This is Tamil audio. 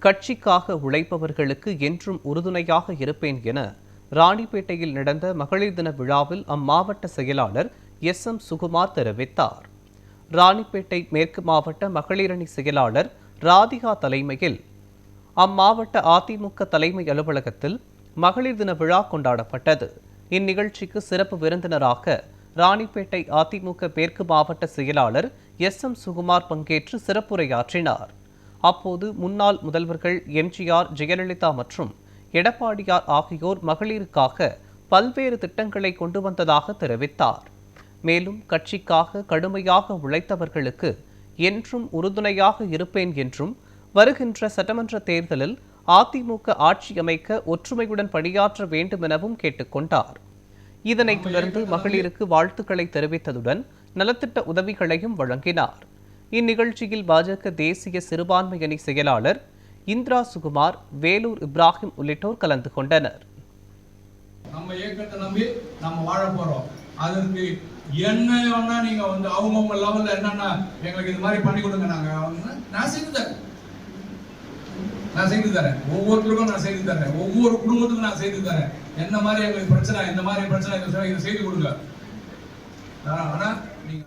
கட்சிக்காக உழைப்பவர்களுக்கு என்றும் உறுதுணையாக இருப்பேன் என ராணிப்பேட்டையில் நடந்த மகளிர் தின விழாவில் அம்மாவட்ட செயலாளர் எஸ்.எம். சுகுமார் தெரிவித்தார். ராணிப்பேட்டை மேற்கு மாவட்ட மகளிரணி செயலாளர் ராதிகா தலைமையில் அம்மாவட்ட அதிமுக தலைமை அலுவலகத்தில் மகளிர் தின விழா கொண்டாடப்பட்டது. இந்நிகழ்ச்சிக்கு சிறப்பு விருந்தினராக ராணிப்பேட்டை அதிமுக மேற்கு மாவட்ட செயலாளர் எஸ்.எம். சுகுமார் பங்கேற்று சிறப்புரையாற்றினார். அப்போது முன்னாள் முதல்வர்கள் எம்ஜிஆர், ஜெயலலிதா மற்றும் எடப்பாடியார் ஆகியோர் மகளிருக்காக பல்வேறு திட்டங்களை கொண்டு வந்ததாக தெரிவித்தார். மேலும் கட்சிக்காக கடுமையாக உழைத்தவர்களுக்கு என்றும் உறுதுணையாக இருப்பேன் என்றும் வருகின்ற சட்டமன்ற தேர்தலில் அதிமுக ஆட்சி அமைக்க ஒற்றுமையுடன் பணியாற்ற வேண்டும் எனவும் கேட்டுக்கொண்டார். இதனைத் தொடர்ந்து மகளிருக்கு வாழ்த்துக்களை தெரிவித்ததுடன் நலத்திட்ட உதவிகளையும் வழங்கினார். இந்நிகழ்ச்சியில் பாஜக தேசிய சிறுபான்மை அணி செயலாளர் இந்திரா சுகுமார், வேலூர் இப்ராஹிம் உள்ளிட்டோர் கலந்து கொண்டனர். நம்ம இயக்கத்தை நம்பி நம்ம வாழ போறோம். அதற்கு என்ன நீங்க அவங்க லெவல்ல என்னன்னா எங்களுக்கு இது மாதிரி பண்ணி கொடுங்க, நான் செய்து தரேன். ஒவ்வொருத்தருக்கும் நான் செய்து தரேன். ஒவ்வொரு குடும்பத்துக்கும் நான் செய்து தரேன். என்ன மாதிரி எங்களுக்கு பிரச்சனை, இந்த மாதிரி பிரச்சனை இதை செய்து கொடுங்க. ஆனா நீங்க